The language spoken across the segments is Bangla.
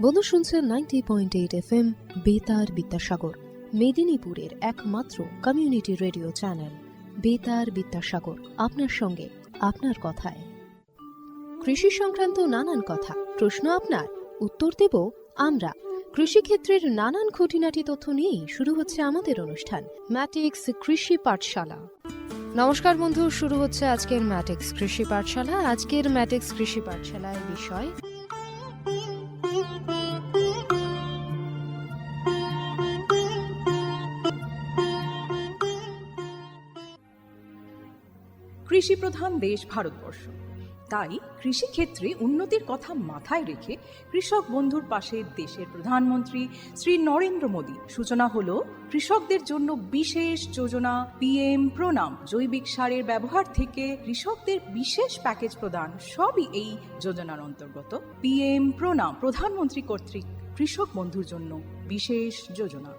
বন্ধু শুনছেন 90.8 FM বেতার বিদ্যাসাগর, মেদিনীপুরের একমাত্র কমিউনিটি রেডিও চ্যানেল বেতার বিদ্যাসাগর। আপনার সঙ্গে, আপনার কথায়। কৃষি সংক্রান্ত নানান কথা, প্রশ্ন আপনার, উত্তর দেব আমরা। কৃষিক্ষেত্রের নানান খুঁটিনাটি তথ্য নিয়েই শুরু হচ্ছে আমাদের অনুষ্ঠান ম্যাটিক্স কৃষি পাঠশালা। নমস্কার বন্ধু, শুরু হচ্ছে আজকের ম্যাটিক্স কৃষি পাঠশালা। আজকের ম্যাটিক্স কৃষি পাঠশালার বিষয় কৃষিপ্রধান দেশ ভারতবর্ষ, তাই কৃষিক্ষেত্রে উন্নতির কথা মাথায় রেখে কৃষক বন্ধুর পাশে দেশের প্রধানমন্ত্রী শ্রী নরেন্দ্র মোদী সূচনা হলো কৃষকদের জন্য বিশেষ যোজনা পিএম প্রণাম। জৈবিক সারের ব্যবহার থেকে কৃষকদের বিশেষ প্যাকেজ প্রদান, সবই এই যোজনার অন্তর্গত। পিএম প্রণাম প্রধানমন্ত্রী কর্তৃক কৃষক বন্ধুর জন্য বিশেষ যোজনা।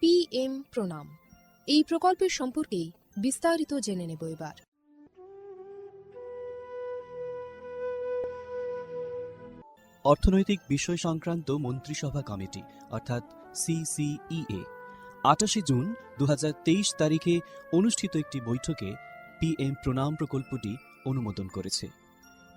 পিএম প্রণাম, এই প্রকল্পের সম্পর্কে বিস্তারিত জেনে নেব এবার। অর্থনৈতিক বিষয় সংক্রান্ত মন্ত্রিসভা কমিটি অর্থাৎ সিসিইএ 28 জুন 2023 তারিখে অনুষ্ঠিত একটি বৈঠকে পিএম প্রণাম প্রকল্পটি অনুমোদন করেছে।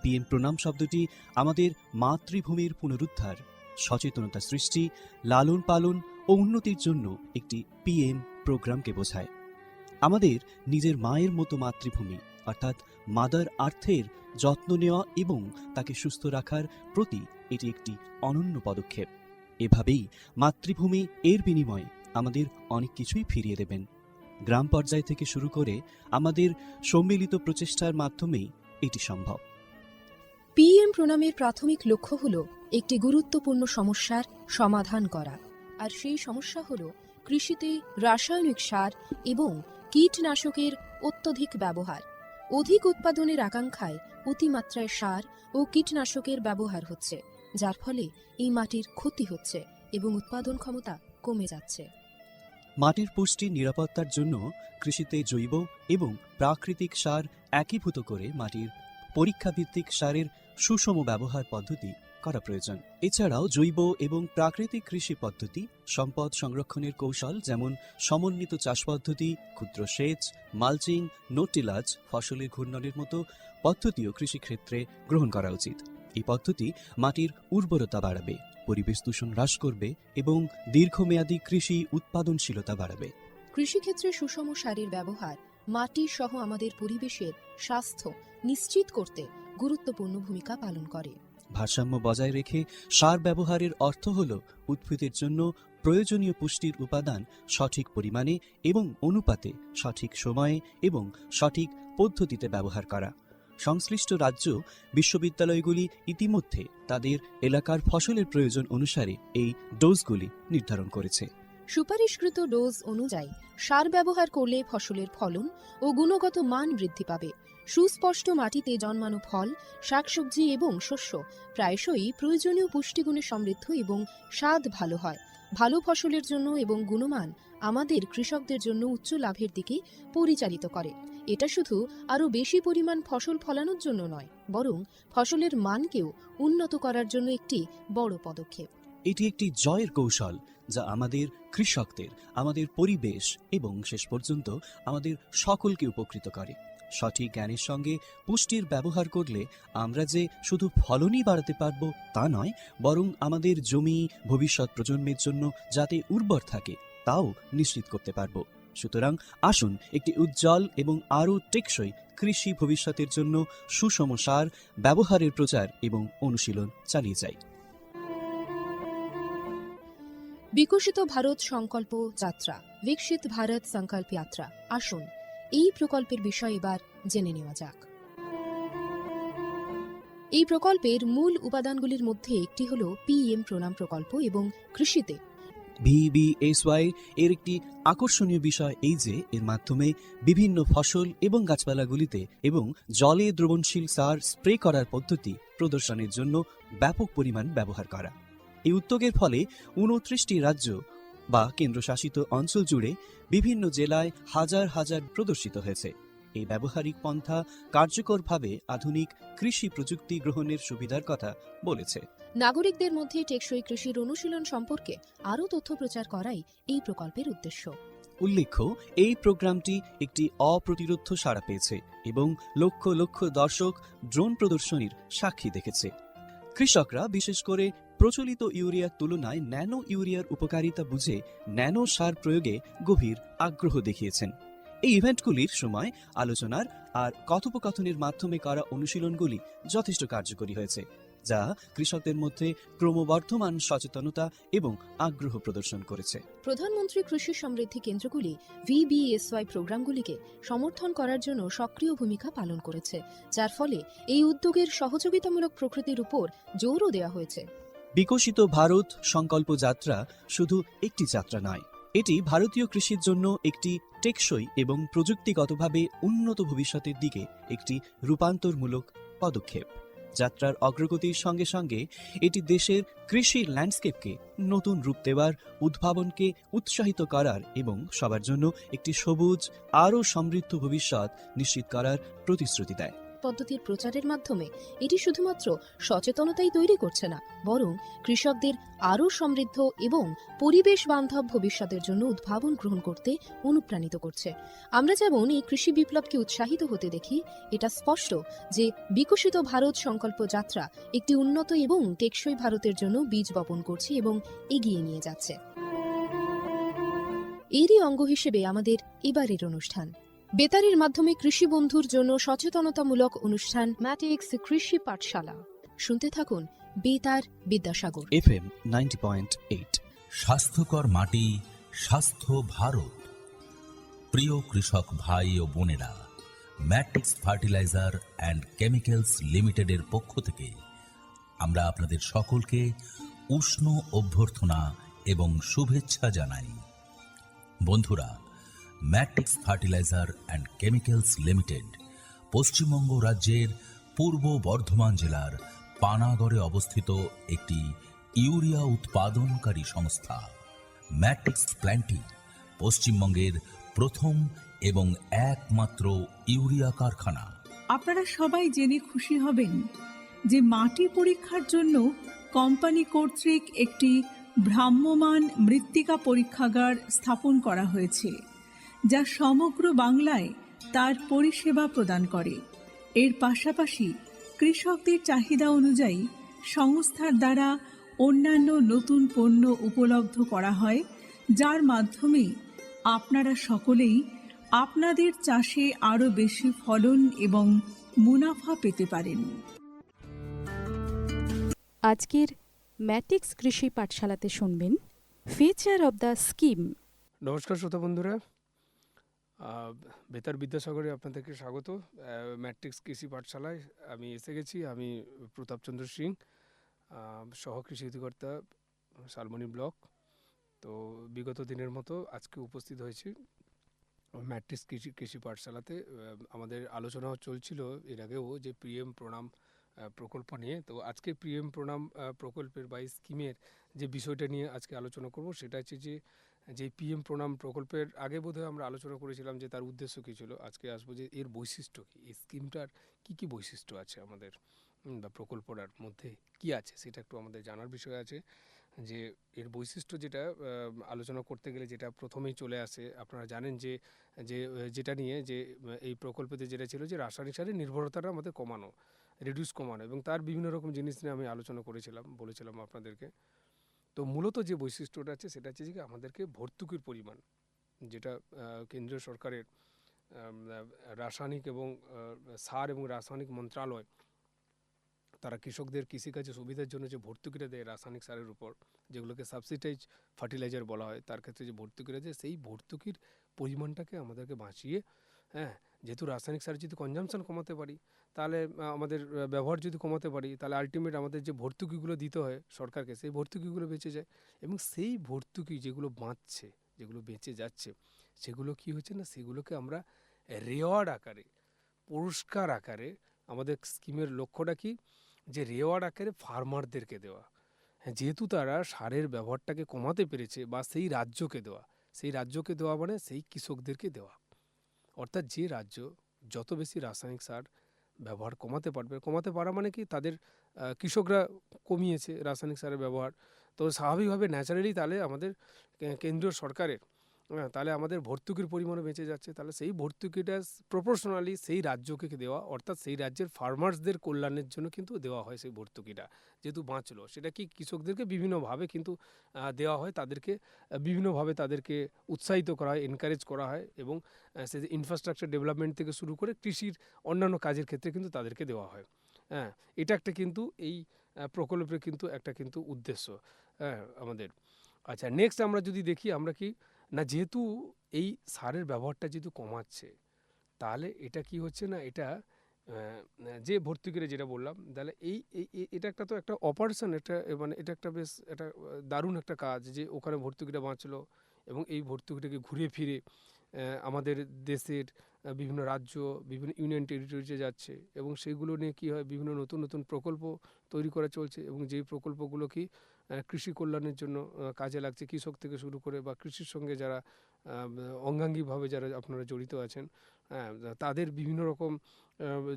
পিএম প্রণাম শব্দটি আমাদের মাতৃভূমির পুনরুদ্ধার, সচেতনতা সৃষ্টি, লালন পালন ও উন্নতির জন্য একটি পিএম প্রোগ্রামকে বোঝায়। আমাদের নিজের মায়ের মতো মাতৃভূমি অর্থাৎ মাদার আর্থের যত্ন নেওয়া এবং তাকে সুস্থ রাখার প্রতি এটি একটি অনন্য পদক্ষেপ। এভাবেই মাতৃভূমি এর বিনিময়ে আমাদের অনেক কিছুই ফিরিয়ে দেবেন। গ্রাম পর্যায় থেকে শুরু করে আমাদের সম্মিলিত প্রচেষ্টার মাধ্যমেই এটি সম্ভব। পিএম প্রণামের প্রাথমিক লক্ষ্য হল একটি গুরুত্বপূর্ণ সমস্যার সমাধান করা, আর সেই সমস্যা হল কৃষিতে রাসায়নিক সার এবং কীটনাশকের অত্যধিক ব্যবহার। অধিক উৎপাদনের আকাঙ্ক্ষায় অতিমাত্রায় সার ও কীটনাশকের ব্যবহার হচ্ছে, যার ফলে এই মাটির ক্ষতি হচ্ছে এবং উৎপাদন ক্ষমতা কমে যাচ্ছে। মাটির পুষ্টি নিরাপত্তার জন্য কৃষিতে জৈব এবং প্রাকৃতিক সার একীভূত করে মাটির পরীক্ষাভিত্তিক সারের সুষম ব্যবহার পদ্ধতি করা প্রয়োজন। এছাড়াও জৈব এবং প্রাকৃতিক কৃষি পদ্ধতি, সম্পদ সংরক্ষণের কৌশল যেমন সমন্বিত চাষ পদ্ধতি, ক্ষুদ্র সেচ, মালচিং, নো-টিলাজ, ফসলের ঘূর্ণনের মতো পদ্ধতিও কৃষিক্ষেত্রে গ্রহণ করা উচিত। এই পদ্ধতি মাটির উর্বরতা বাড়াবে, পরিবেশ দূষণ হ্রাস করবে এবং দীর্ঘমেয়াদী কৃষি উৎপাদনশীলতা বাড়াবে। কৃষিক্ষেত্রে সুষম সারের ব্যবহার মাটি সহ আমাদের পরিবেশের স্বাস্থ্য নিশ্চিত করতে গুরুত্বপূর্ণ ভূমিকা পালন করে। ভারসাম্য বজায় রেখে সার ব্যবহারের অর্থ হল উদ্ভিদের জন্য প্রয়োজনীয় পুষ্টির উপাদান সঠিক পরিমাণে এবং অনুপাতে, সঠিক সময়ে এবং সঠিক পদ্ধতিতে ব্যবহার করা। সংশ্লিষ্ট রাজ্য বিশ্ববিদ্যালয়গুলি ইতিমধ্যে তাদের এলাকার ফসলের প্রয়োজন অনুসারে এই ডোজগুলি নির্ধারণ করেছে। সুপারিশকৃত ডোজ অনুযায়ী সার ব্যবহার করলে ফসলের ফলন ও গুণগত মান বৃদ্ধি পাবে। সুস্পষ্ট মাটিতে জন্মানো ফল, শাকসবজি এবং শস্য প্রায়শই প্রয়োজনীয় পুষ্টিগুণে সমৃদ্ধ এবং স্বাদ ভালো হয়। ভালো ফসলের জন্য এবং গুণমান আমাদের কৃষকদের জন্য উচ্চ লাভের দিকে পরিচালিত করে। এটা শুধু আরও বেশি পরিমাণ ফসল ফলানোর জন্য নয়, বরং ফসলের মানকেও উন্নত করার জন্য একটি বড় পদক্ষেপ। এটি একটি জয়ের কৌশল যা আমাদের কৃষকদের, আমাদের পরিবেশ এবং শেষ পর্যন্ত আমাদের সকলকে উপকৃত করে। সঠিক জ্ঞানের সঙ্গে পুষ্টির ব্যবহার করলে আমরা যে শুধু ফলনই বাড়াতে পারব তা নয়, বরং আমাদের জমি ভবিষ্যৎ প্রজন্মের জন্য যাতে উর্বর থাকে তাও নিশ্চিত করতে পারব। সুতরাং আসুন একটি উজ্জ্বল এবং আরও টেকসই কৃষি ভবিষ্যতের জন্য সুষম সার ব্যবহারের প্রচার এবং অনুশীলন চালিয়ে যাই। বিকশিত ভারত সংকল্প যাত্রা, বিকশিত ভারত সংকল্প যাত্রা। আসুন এই প্রকল্পের বিষয়ে এবার জেনে নেওয়া যাক। এই প্রকল্পের মূল উপাদানগুলির মধ্যে একটি হল পিএম প্রণাম প্রকল্প এবং কৃষিতে ভিবিএসওয়াই এর একটি আকর্ষণীয় বিষয় এই যে এর মাধ্যমে বিভিন্ন ফসল এবং গাছপালাগুলিতে এবং জলে দ্রবণশীল সার স্প্রে করার পদ্ধতি প্রদর্শনের জন্য ব্যাপক পরিমাণ ব্যবহার করা। এই উদ্যোগের ফলে 29টি রাজ্য বা কেন্দ্রশাসিত অঞ্চল জুড়ে বিভিন্ন জেলায় হাজার হাজার প্রদর্শিত হয়েছে। এই ব্যবহারিক পন্থা কার্যকরভাবে আধুনিক কৃষি প্রযুক্তি গ্রহণের সুবিধার কথা বলেছে। নাগরিকদের মধ্যে টেকসই কৃষির অনুশীলন সম্পর্কে আরও তথ্য প্রচার করাই এই প্রকল্পের উদ্দেশ্য। উল্লেখ্য, এই প্রোগ্রামটি একটি অপ্রতিরোধ্য সাড়া পেয়েছে এবং লক্ষ লক্ষ দর্শক ড্রোন প্রদর্শনীর সাক্ষী দেখেছে। কৃষকরা বিশেষ করে প্রচলিত ইউরিয়ার তুলনায় ন্যানো ইউরিয়ার উপকারিতা বুঝে ন্যানো সার প্রয়োগে গভীর আগ্রহ দেখিয়েছেন। এই ইভেন্টগুলির সময় আলোচনার আর কথোপকথনের মাধ্যমে করা অনুশীলনগুলি যথেষ্ট কার্যকরী হয়েছে, যা কৃষকদের মধ্যে ক্রমবর্ধমান সচেতনতা এবং আগ্রহ প্রদর্শন করেছে। প্রধানমন্ত্রী কৃষি সমৃদ্ধি কেন্দ্রগুলি VBSY প্রোগ্রামগুলিকে সমর্থন করার জন্য সক্রিয় ভূমিকা পালন করেছে, যার ফলে এই উদ্যোগের সহযোগিতামূলক প্রকৃতির উপর জোরও দেওয়া হয়েছে। বিকশিত ভারত সংকল্প যাত্রা শুধু একটি যাত্রা নয়, এটি ভারতীয় কৃষির জন্য একটি টেকসই এবং প্রযুক্তিগতভাবে উন্নত ভবিষ্যতের দিকে একটি রূপান্তরমূলক পদক্ষেপ। যাত্রার অগ্রগতির সঙ্গে সঙ্গে এটি দেশের কৃষি ল্যান্ডস্কেপকে নতুন রূপ দেওয়ার, উদ্ভাবনকে উৎসাহিত করার এবং সবার জন্য একটি সবুজ আরও সমৃদ্ধ ভবিষ্যৎ নিশ্চিত করার প্রতিশ্রুতি দেয়। পদ্ধতির প্রচারের মাধ্যমে এটি শুধুমাত্র সচেতনতাই তৈরি করছে না, বরং কৃষকদের আরও সমৃদ্ধ এবং পরিবেশ বান্ধব ভবিষ্যতের জন্য উদ্ভাবন গ্রহণ করতে অনুপ্রাণিত করছে। আমরা যেমন এই কৃষি বিপ্লবকে উৎসাহিত হতে দেখি, এটা স্পষ্ট যে বিকশিত ভারত সংকল্প যাত্রা একটি উন্নত এবং টেকসই ভারতের জন্য বীজ বপন করছে এবং এগিয়ে নিয়ে যাচ্ছে। এরই অঙ্গ হিসেবে আমাদের এবারের অনুষ্ঠান বেতারের মাধ্যমে কৃষি বন্ধুর জন্য সচেতনতামূলক অনুষ্ঠান ম্যাটিক্স কৃষি পাঠশালা। শুনতে থাকুন বেতার বিদ্যাসাগর FM 90.8। স্বাস্থ্যকর মাটি, স্বাস্থ্য ভারত। প্রিয় কৃষক ভাই ও বোনেরা, ম্যাট্রিক্স ফার্টিলাইজার অ্যান্ড কেমিক্যালস লিমিটেডের পক্ষ থেকে আমরা আপনাদের সকলকে উষ্ণ অভ্যর্থনা এবং শুভেচ্ছা জানাই। বন্ধুরা, matrix fertiliser and chemicals limited Paschimbanga রাজ্যের পূর্ব বর্ধমান জেলার পানাগড়ে অবস্থিত একটি ইউরিয়া উৎপাদনকারী সংস্থা। ম্যাট্রিক্স প্ল্যান্টটি পশ্চিমবঙ্গের প্রথম এবং একমাত্র ইউরিয়া কারখানা। আপনারা সবাই জেনে খুশি হবেন যে মাটি পরীক্ষার জন্য কোম্পানি কর্তৃক একটি ভ্রাম্যমাণ মৃত্তিকা পরীক্ষাগার স্থাপন করা হয়েছে, যা সমগ্র বাংলায় তার পরিষেবা প্রদান করে। এর পাশাপাশি কৃষকদের চাহিদা অনুযায়ী সংস্থার দ্বারা অন্যান্য নতুন পণ্য উপলব্ধ করা হয়, যার মাধ্যমে আপনারা সকলেই আপনাদের চাষে আরও বেশি ফলন এবং মুনাফা পেতে পারেন। আজকের ম্যাটিক্স কৃষি পাঠশালাতে শুনবেন ফিচার অব দ্য স্কিম। নমস্কার শ্রোতা বন্ধুরা, বেতার বিদ্যাসাগরে আপনাদেরকে স্বাগত। ম্যাট্রিক্স কৃষি পাঠশালায় আমি এসে গেছি। আমি প্রতাপচন্দ্র সিং, সহ কৃষি অধিকর্তা, শালমনি ব্লক। তো বিগত দিনের মতো আজকে উপস্থিত হয়েছি ম্যাট্রিক্স কৃষি পাঠশালাতে। আমাদের আলোচনা চলছিল এর আগেও যে পিএম প্রণাম প্রকল্প নিয়ে। তো আজকে পিএম প্রণাম প্রকল্পের বা স্কিমের যে বিষয়টা নিয়ে আজকে আলোচনা করব, সেটা হচ্ছে যে পিএম প্রণাম প্রকল্পের আগে বোধহয় আমরা আলোচনা করেছিলাম যে তার উদ্দেশ্য কী ছিল। আজকে আসবো যে এর বৈশিষ্ট্য কী, এই স্কিমটার কী বৈশিষ্ট্য আছে আমাদের বা প্রকল্পটার মধ্যে কী আছে, সেটা একটু আমাদের জানার বিষয় আছে। যে এর বৈশিষ্ট্য যেটা আলোচনা করতে গেলে যেটা প্রথমেই চলে আসে, আপনারা জানেন যে যেটা নিয়ে যে এই প্রকল্পতে যেটা ছিল যে রাসায়নিক সারের নির্ভরতাটা আমাদের কমানো এবং তার বিভিন্ন রকম জিনিস নিয়ে আমি আলোচনা বলেছিলাম আপনাদেরকে। তো মূলত যে বৈশিষ্ট্যটা আছে সেটা হচ্ছে যে আমাদেরকে ভর্তুকির পরিমাণ, যেটা কেন্দ্রীয় সরকারের রাসায়নিক এবং সার এবং রাসায়নিক মন্ত্রণালয় তারা কৃষকদের কৃষিকাজে সুবিধার জন্য যে ভর্তুকিটা দেয় রাসায়নিক সারের উপর, যেগুলোকে সাবসিডাইজ ফার্টিলাইজার বলা হয়, তার ক্ষেত্রে যে ভর্তুকিটা দেয় সেই ভর্তুকির পরিমাণটাকে আমাদেরকে বাঁচিয়ে, যেহেতু রাসায়নিক সার যদি কনজামশন কমাতে পারি, তাহলে আমাদের ব্যবহার যদি কমাতে পারি, তাহলে আলটিমেট আমাদের যে ভর্তুকিগুলো দিতে হয় সরকারকে, সেই ভর্তুকিগুলো বেঁচে যায়। এবং সেই ভর্তুকি যেগুলো বাঁচছে, যেগুলো বেঁচে যাচ্ছে, সেগুলো কি হচ্ছে না, সেগুলোকে আমরা রেওয়ার্ড আকারে, পুরস্কার আকারে, আমাদের স্কিমের লক্ষ্যটা কি, যে রেওয়ার্ড আকারে ফার্মারদেরকে দেওয়া। যেহেতু তারা সারের ব্যবহারটাকে কমাতে পেরেছে, বা সেই রাজ্যকে দেওয়া মানে সেই কৃষকদেরকে দেওয়া। অর্থাৎ যে রাজ্য যত বেশি রাসায়নিক সার ব্যবহার কমাতে পারা মানে কি তাদের কৃষকরা কমিয়েছে রাসায়নিক সারের ব্যবহার, তো স্বাভাবিকভাবে ন্যাচারালি তাহলে আমাদের কেন্দ্রীয় সরকারের তাহলে আমাদের ভর্তুকির পরিমাণও বেঁচে যাচ্ছে, তাহলে সেই ভর্তুকিটা প্রপোর্শনালি সেই রাজ্যকে দেওয়া, অর্থাৎ সেই রাজ্যের ফার্মার্সদের কল্যাণের জন্য কিন্তু দেওয়া হয় সেই ভর্তুকিটা, যেহেতু বাঁচলো সেটা কি কৃষকদেরকে বিভিন্নভাবে কিন্তু দেওয়া হয়, তাদেরকে বিভিন্নভাবে তাদেরকে উৎসাহিত করা হয়, এনকারেজ করা হয়, এবং সেই ইনফ্রাস্ট্রাকচার ডেভেলপমেন্ট থেকে শুরু করে কৃষির অন্যান্য কাজের ক্ষেত্রে কিন্তু তাদেরকে দেওয়া হয়। হ্যাঁ, এটা একটা কিন্তু এই প্রকল্পের কিন্তু একটা কিন্তু উদ্দেশ্য আমাদের। আচ্ছা, নেক্সট আমরা যদি দেখি আমরা কি না, যেহেতু এই সারের ব্যবহারটা যেহেতু কমাচ্ছে, তাহলে এটা কি হচ্ছে না, এটা যে ভর্তুকিরা যেটা বললাম, তাহলে এটা একটা তো একটা অপারেশন, একটা মানে এটা একটা বেশ একটা দারুণ একটা কাজ যে ওখানে ভর্তুকিটা বাঁচলো এবং এই ভর্তুকিটাকে ঘুরে ফিরে আমাদের দেশের বিভিন্ন রাজ্য, বিভিন্ন ইউনিয়ন টেরিটরিতে যাচ্ছে, এবং সেগুলো নিয়ে কী হয়, বিভিন্ন নতুন নতুন প্রকল্প তৈরি করা চলছে, এবং যেই প্রকল্পগুলো কি কৃষি কল্যাণের জন্য কাজে লাগছে, কৃষক থেকে শুরু করে বা কৃষির সঙ্গে যারা অঙ্গাঙ্গিভাবে যারা আপনারা জড়িত আছেন, হ্যাঁ, তাদের বিভিন্ন রকম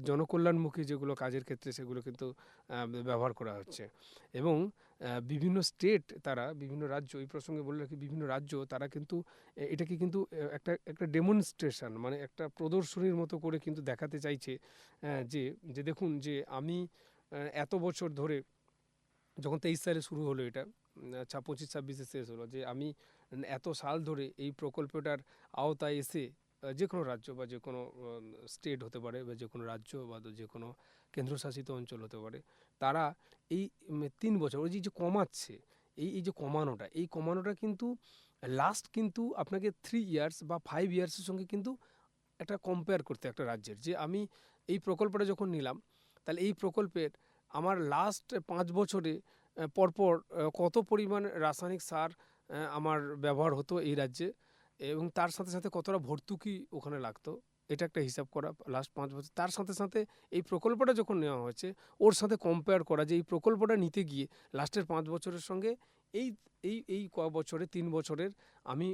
জনকল্যাণমুখী যেগুলো কাজের ক্ষেত্রে সেগুলো কিন্তু ব্যবহার করা হচ্ছে। এবং বিভিন্ন স্টেট, তারা বিভিন্ন রাজ্য, এই প্রসঙ্গে বলে রাখি, বিভিন্ন রাজ্য তারা কিন্তু এটাকে কিন্তু একটা ডেমনস্ট্রেশন, মানে একটা প্রদর্শনীর মতো করে কিন্তু দেখাতে চাইছে যে দেখুন যে আমি এত বছর ধরে, যখন 23 সালে শুরু হলো এটা, 25-26 শেষ হলো, যে আমি এত সাল ধরে এই প্রকল্পটার আওতায় এসে যে কোনো রাজ্য বা যে কোনো স্টেট হতে পারে, বা যে কোনো রাজ্য বা যে কোনো কেন্দ্রশাসিত অঞ্চল হতে পারে, তারা এই 3 বছর ওই যে কমাচ্ছে, এই যে কমানোটা কিন্তু লাস্ট কিন্তু আপনাকে 3 ইয়ার্স বা 5 ইয়ার্সের সঙ্গে কিন্তু একটা কম্পেয়ার করতে একটা রাজ্যের, যে আমি এই প্রকল্পটা যখন নিলাম, তাহলে এই প্রকল্পের আমার লাস্ট 5 বছরে পরপর কত পরিমাণ রাসায়নিক সার আমার ব্যবহার হতো এই রাজ্যে, এবং তার সাথে সাথে কতটা ভর্তুকি ওখানে লাগতো, এটা একটা হিসাব করা লাস্ট 5 বছর। তার সাথে সাথে এই প্রকল্পটা যখন নেওয়া হয়েছে ওর সাথে কম্পেয়ার করা, যে এই প্রকল্পটা নিতে গিয়ে লাস্টের 5 বছরের সঙ্গে এই এই এই ক বছরে 3 বছরের আমি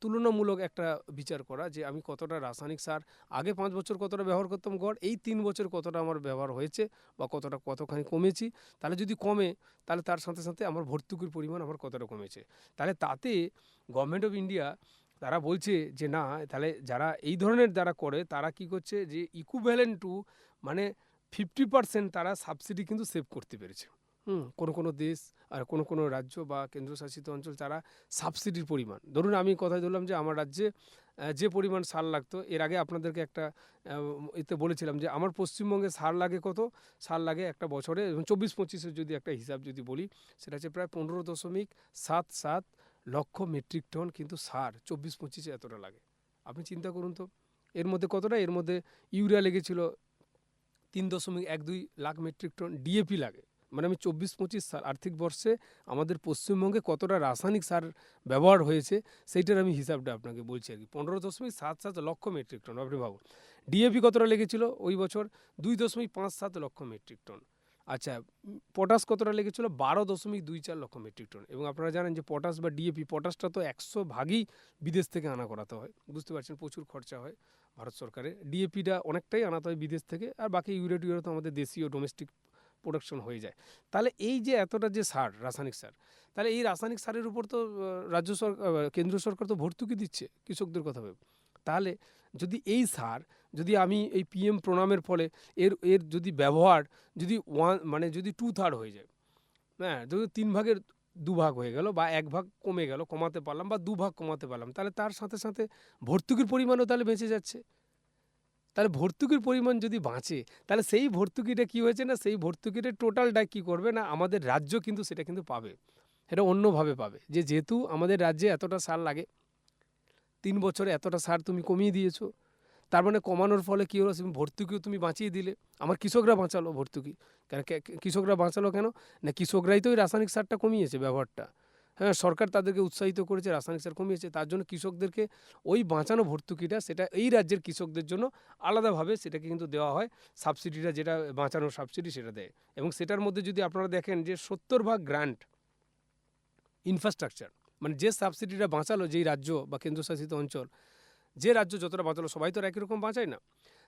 তুলনামূলক একটা বিচার করা, যে আমি কতটা রাসায়নিক সার আগে 5 বছর কতটা ব্যবহার করতাম গড়, এই 3 বছর কতটা আমার ব্যবহার হয়েছে বা কতখানি কমেছি, তাহলে যদি কমে তাহলে তার সাথে সাথে আমার ভর্তুকির পরিমাণ আমার কতটা কমেছে, তাহলে তাতে গভর্নমেন্ট অফ ইন্ডিয়া তারা বলছে যে না, তাহলে যারা এই ধরনের যারা করে তারা কি করছে, যে ইকুইভ্যালেন্ট টু মানে 50% তারা সাবসিডি কিন্তু সেভ করতে পেরেছে। কোনো দেশ আর কোনো রাজ্য বা কেন্দ্রশাসিত অঞ্চল তারা সাবসিডির পরিমাণ, ধরুন আমি কথাই ধরলাম যে আমার রাজ্যে যে পরিমাণ সার লাগতো, এর আগে আপনাদেরকে একটা এতে বলেছিলাম যে আমার পশ্চিমবঙ্গে সার লাগে একটা বছরে, 24-25-এর যদি একটা হিসাব যদি বলি, সেটা হচ্ছে প্রায় 15.77 লক্ষ মেট্রিক টন কিন্তু সার 24-25-এ এতটা লাগে। আপনি চিন্তা করুন তো, এর মধ্যে কতটা, এর মধ্যে ইউরিয়া লেগেছিল 3.12 লাখ মেট্রিক টন, ডিএপি লাগে, মানে আমি 24-25 সাল আর্থিক বর্ষে আমাদের পশ্চিমবঙ্গে কতটা রাসায়নিক সার ব্যবহার হয়েছে সেইটার আমি হিসাবটা আপনাকে বলছি আর কি, 15.77 লক্ষ মেট্রিক টন। আপনি ভাবুন ডিএপি কতটা লেগেছিল ওই বছর, 2.57 লক্ষ মেট্রিক টন। আচ্ছা, পটাশ কতটা লেগেছিল, 12.24 লক্ষ মেট্রিক টন। এবং আপনারা জানেন যে পটাশ বা ডিএপি, পটাশটা তো 100 ভাগই বিদেশ থেকে আনা করাতে হয়, বুঝতে পারছেন প্রচুর খরচা হয় ভারত সরকারের। ডিএপিটা অনেকটাই আনাতে হয় বিদেশ থেকে, আর বাকি ইউরিয়া তো আমাদের দেশীয় ডোমেস্টিক প্রোডাকশন হয়ে যায়। তাহলে এই যে এতটা যে সার, রাসায়নিক সার, তাহলে এই রাসায়নিক সারের উপর তো রাজ্য সরকার, কেন্দ্র সরকার তো ভর্তুকি দিচ্ছে কৃষকদের কথা ভেবে। তাহলে যদি এই সার, যদি আমি এই পিএম প্রণামের ফলে এর যদি ব্যবহার যদি যদি 2/3 হয়ে যায়, হ্যাঁ, যদি 3 ভাগের 2 ভাগ হয়ে গেল, বা 1 ভাগ কমে গেল, কমাতে পারলাম, বা 2 ভাগ কমাতে পারলাম, তাহলে তার সাথে সাথে ভর্তুকির পরিমাণও তাহলে বেঁচে যাচ্ছে। তাহলে ভর্তুকির পরিমাণ যদি বাঁচে, তাহলে সেই ভর্তুকিটা কী হয়েছে না, সেই ভর্তুকিটা টোটালটা কী করবে না, আমাদের রাজ্য কিন্তু সেটা কিন্তু পাবে, সেটা অন্যভাবে পাবে, যেহেতু আমাদের রাজ্যে এতটা সার লাগে, 3 বছরে এতটা সার তুমি কমিয়ে দিয়েছো, তার মানে কমানোর ফলে কী হলো, ভর্তুকিও তুমি বাঁচিয়ে দিলে, আমার কৃষকরা বাঁচালো ভর্তুকি। কেন কৃষকরা বাঁচালো কেন না, কৃষকরাই তো ওই রাসায়নিক সারটা কমিয়েছে ব্যবহারটা, হ্যাঁ, সরকার তাদেরকে উৎসাহিত করেছে, রাসায়নিক সার কমিয়েছে, তার জন্য কৃষকদেরকে ওই বাঁচানো ভর্তুকিটা সেটা এই রাজ্যের কৃষকদের জন্য আলাদাভাবে সেটাকে কিন্তু দেওয়া হয়, সাবসিডিটা যেটা বাঁচানোর সাবসিডি সেটা দেয়। এবং সেটার মধ্যে যদি আপনারা দেখেন যে 70% গ্র্যান্ট ইনফ্রাস্ট্রাকচার, মানে যে সাবসিডিটা বাঁচালো যেই রাজ্য বা কেন্দ্রশাসিত অঞ্চল, যে রাজ্য যতটা বাঁচালো, সবাই তো একই রকম বাঁচায় না,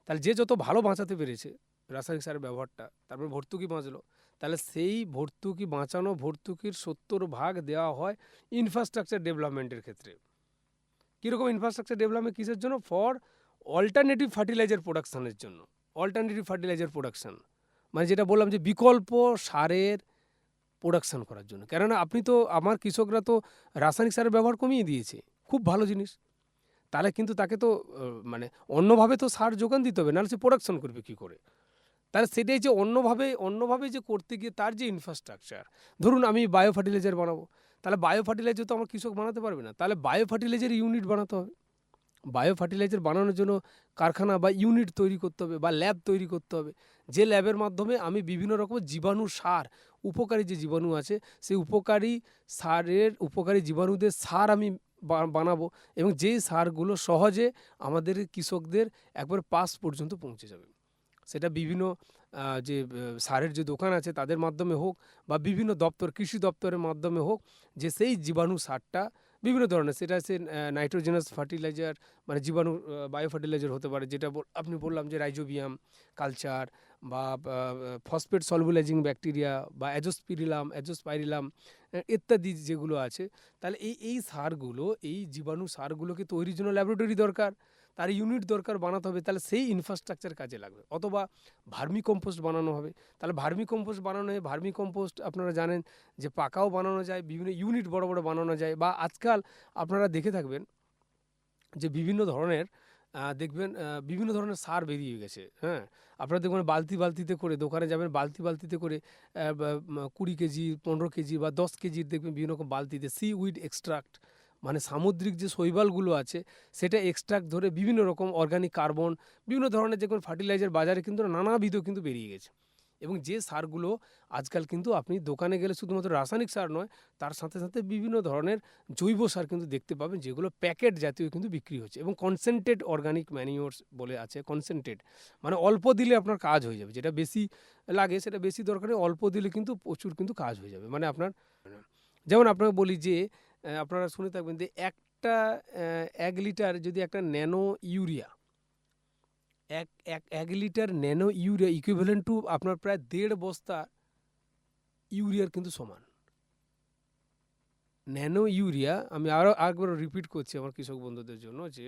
তাহলে যে যত ভালো বাঁচাতে পেরেছে রাসায়নিক সারের ব্যবহারটা, তারপর ভর্তুকি বাঁচলো, তাহলে সেই ভর্তুকি বাঁচানো ভর্তুকির 70% দেওয়া হয় ইনফ্রাস্ট্রাকচার ডেভেলপমেন্টের ক্ষেত্রে। কীরকম ইনফ্রাস্ট্রাকচার ডেভেলপমেন্ট, কিসের জন্য? ফর অল্টারনেটিভ ফার্টিলাইজার প্রোডাকশানের জন্য। অল্টারনেটিভ ফার্টিলাইজার প্রোডাকশান মানে যেটা বললাম যে বিকল্প সারের প্রোডাকশান করার জন্য। কেননা আপনি তো, আমার কৃষকরা তো রাসায়নিক সারের ব্যবহার কমিয়ে দিয়েছে, খুব ভালো জিনিস। তাহলে কিন্তু তাকে তো মানে অন্যভাবে তো সার যোগান দিতে হবে, নাহলে সে প্রোডাকশন করবে কী করে? তাহলে সেটাই যে অন্যভাবে যে করতে গিয়ে তার যে ইনফ্রাস্ট্রাকচার, ধরুন আমি বায়ো ফার্টিলাইজার বানাবো, তাহলে বায়ো ফার্টিলাইজার তো আমার কৃষক বানাতে পারবে না, তাহলে বায়ো ফার্টিলাইজার ইউনিট বানাতে হবে। বায়ো ফার্টিলাইজার বানানোর জন্য কারখানা বা ইউনিট তৈরি করতে হবে বা ল্যাব তৈরি করতে হবে, যে ল্যাবের মাধ্যমে আমি বিভিন্ন রকম জীবাণু সার, উপকারী যে জীবাণু আছে সেই উপকারী জীবাণুদের সার আমি বানাবো, এবং যেই সারগুলো সহজে আমাদের কৃষকদের একবার পাস পর্যন্ত পৌঁছে যাবে। সেটা বিভিন্ন যে সারের যে দোকান আছে তাদের মাধ্যমে হোক, বা বিভিন্ন দপ্তর, কৃষি দপ্তরের মাধ্যমে হোক, যে সেই জীবাণু সারটা বিভিন্ন ধরনের, সেটা আছে নাইট্রোজেনাস ফার্টিলাইজার মানে জীবাণু বায়ো ফার্টিলাইজার হতে পারে, যেটা আপনি বললাম যে রাইজোবিয়াম কালচার, বা ফসফেট সলবুলাইজিং ব্যাকটেরিয়া, বা অ্যাজোস্পাইরিলাম ইত্যাদি যেগুলো আছে। তাহলে এই সারগুলো, এই জীবাণু সারগুলোকে তৈরির জন্য ল্যাবরেটরি দরকার, তার ইউনিট দরকার বানাতে হবে, তাহলে সেই ইনফ্রাস্ট্রাকচার কাজে লাগবে। অথবা ভার্মি কম্পোস্ট বানানো হবে, তাহলে ভার্মি কম্পোস্ট বানানো হয়, ভার্মি কম্পোস্ট আপনারা জানেন যে পাকাও বানানো যায়, বিভিন্ন ইউনিট বড় বড় বানানো যায়, বা আজকাল আপনারা দেখে থাকবেন যে বিভিন্ন ধরনের দেখবেন বিভিন্ন ধরনের সার বেরিয়ে গেছে। হ্যাঁ, আপনারা দেখবেন বালতিতে করে, দোকানে যাবেন বালতিতে করে 20 কেজি 15 কেজি বা 10 কেজির দেখবেন বিভিন্ন রকম বালতিতে সি উইড এক্সট্রাক্ট মানে সামুদ্রিক যে শৈবালগুলো আছে সেটা এক্সট্রাক্ট ধরে বিভিন্ন রকম অর্গানিক কার্বন, বিভিন্ন ধরনের দেখবেন ফার্টিলাইজার বাজারে কিন্তু নানাবিধ কিন্তু বেরিয়ে গেছে। এবং যে সারগুলো আজকাল কিন্তু আপনি দোকানে গেলে শুধুমাত্র রাসায়নিক সার নয়, তার সাথে সাথে বিভিন্ন ধরনের জৈব সার কিন্তু দেখতে পাবেন, যেগুলো প্যাকেট জাতীয় কিন্তু বিক্রি হচ্ছে, এবং কনসেন্ট্রেড অর্গানিক ম্যানিওরস বলে আছে। কনসেন্ট্রেড মানে অল্প দিলে আপনার কাজ হয়ে যাবে, যেটা বেশি লাগে সেটা বেশি দরকারে, অল্প দিলে কিন্তু প্রচুর কিন্তু কাজ হয়ে যাবে। মানে আপনার, যেমন আপনাকে বলি যে আপনারা শুনে থাকবেন যে একটা 1 লিটার যদি একটা ন্যানো ইউরিয়া, এক litre nano urea equivalent to আপনার প্রায় 1.5 বস্তা ইউরিয়ার কিন্তু সমান। ন্যানো ইউরিয়া, আমি আরও একবার রিপিট করছি আমার কৃষক বন্ধুদের জন্য, যে